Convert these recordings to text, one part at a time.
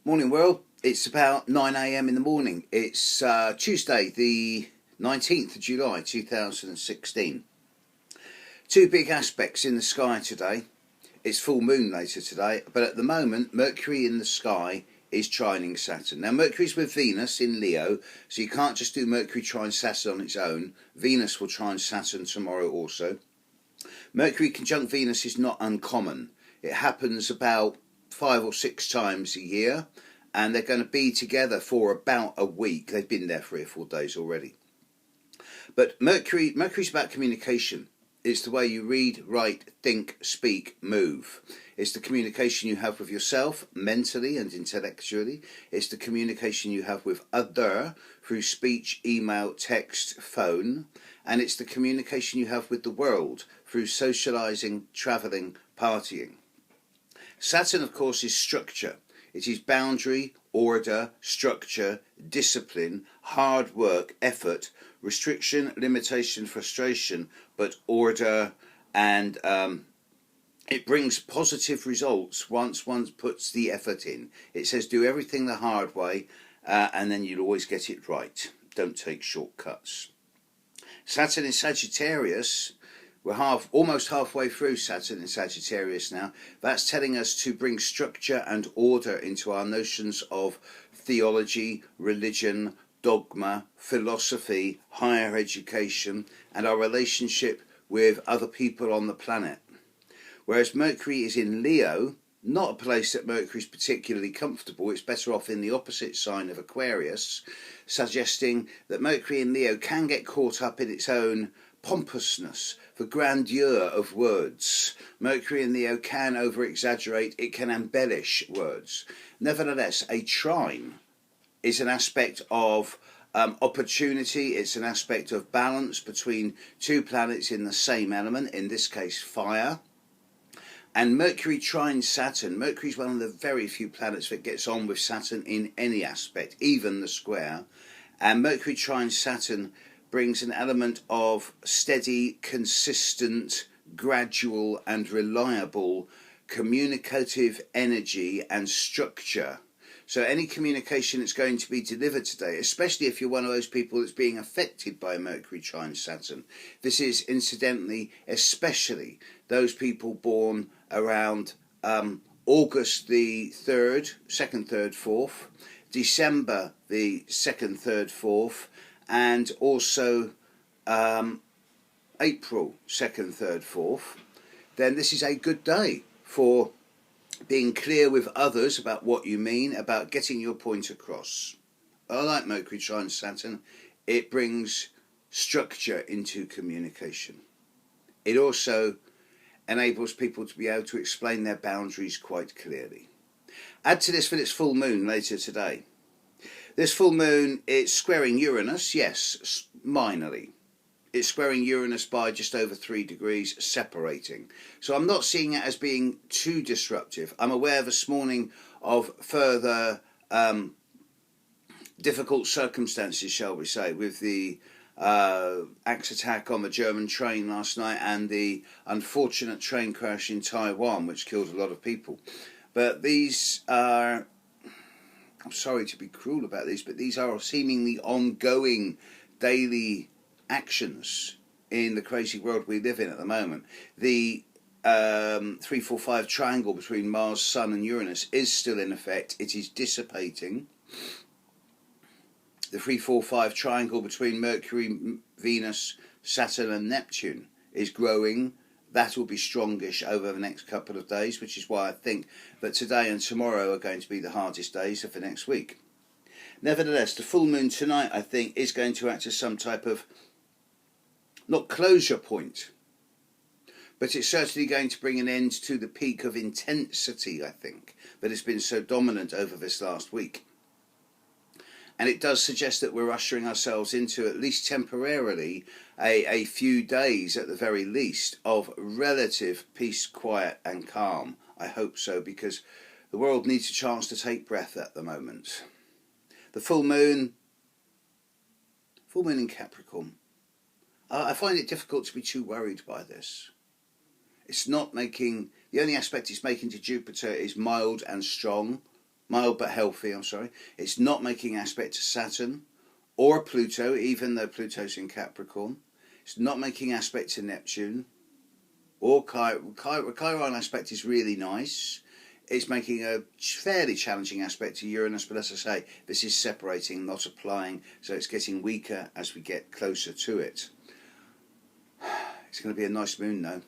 Morning world, it's about 9 a.m. in the morning. It's Tuesday the 19th of July 2016. Two big aspects in the sky today. It's full moon later today, but at the moment Mercury in the sky is trining Saturn. Now Mercury's with Venus in Leo, so you can't just do Mercury trine Saturn on its own. Venus will trine Saturn tomorrow also. Mercury conjunct Venus is not uncommon. It happens about 5 or 6 times a year, and they're going to be together for about a week. They've been there 3 or 4 days already. But Mercury's about communication. It's the way you read, write, think, speak, move. It's the communication you have with yourself mentally and intellectually. It's the communication you have with other through speech, email, text, phone. And it's the communication you have with the world through socializing, traveling, partying. Saturn, of course, is structure. It is boundary, order, structure, discipline, hard work, effort, restriction, limitation, frustration, but order, and it brings positive results once one puts the effort in. It says do everything the hard way, and then you'll always get it right. Don't take shortcuts. Saturn in Sagittarius. We're almost halfway through Saturn in Sagittarius now. That's telling us to bring structure and order into our notions of theology, religion, dogma, philosophy, higher education, and our relationship with other people on the planet. Whereas Mercury is in Leo, not a place that Mercury is particularly comfortable. It's better off in the opposite sign of Aquarius, suggesting that Mercury in Leo can get caught up in its own pompousness, the grandeur of words. Mercury in Leo can over-exaggerate, it can embellish words. Nevertheless, a trine is an aspect of opportunity, it's an aspect of balance between two planets in the same element, in this case fire. And Mercury trine Saturn. Mercury is one of the very few planets that gets on with Saturn in any aspect, even the square. And Mercury trine Saturn brings an element of steady, consistent, gradual and reliable communicative energy and structure. So any communication that's going to be delivered today, especially if you're one of those people that's being affected by Mercury trine Saturn, this is incidentally especially those people born around August the 3rd, 2nd, 3rd, 4th, December the 2nd, 3rd, 4th, and also April 2nd, 3rd, 4th, then this is a good day for being clear with others about what you mean, about getting your point across. I like Mercury trine Saturn. It brings structure into communication. It also enables people to be able to explain their boundaries quite clearly. Add to this that it's full moon later today. This full moon, it's squaring Uranus, yes, minorly. It's squaring Uranus by just over 3 degrees, separating. So I'm not seeing it as being too disruptive. I'm aware this morning of further difficult circumstances, shall we say, with the axe attack on the German train last night and the unfortunate train crash in Taiwan, which killed a lot of people. But these are, I'm sorry to be cruel about this, but these are seemingly ongoing daily actions in the crazy world we live in at the moment. The 3-4-5 triangle between Mars, Sun and Uranus is still in effect. It is dissipating. The 3-4-5 triangle between Mercury, Venus, Saturn and Neptune is growing. That will be strongish over the next couple of days, which is why I think that today and tomorrow are going to be the hardest days of the next week. Nevertheless, the full moon tonight, I think, is going to act as some type of, not closure point, but it's certainly going to bring an end to the peak of intensity, I think, that has been so dominant over this last week. And it does suggest that we're ushering ourselves into, at least temporarily, a few days at the very least of relative peace, quiet and calm. I hope so, because the world needs a chance to take breath at the moment. The full moon in Capricorn. I find it difficult to be too worried by this. It's not making, the only aspect it's making to Jupiter is mild and strong. mild but healthy, I'm sorry. It's not making aspect to Saturn or Pluto, even though Pluto's in Capricorn. It's not making aspect to Neptune or Chiron aspect is really nice. It's making a fairly challenging aspect to Uranus, but as I say, this is separating, not applying, so it's getting weaker as we get closer to it. It's going to be a nice moon though.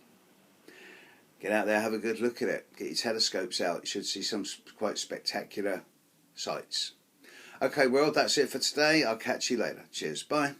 Get out there, have a good look at it. Get your telescopes out. You should see some quite spectacular sights. Okay, well, that's it for today. I'll catch you later. Cheers. Bye.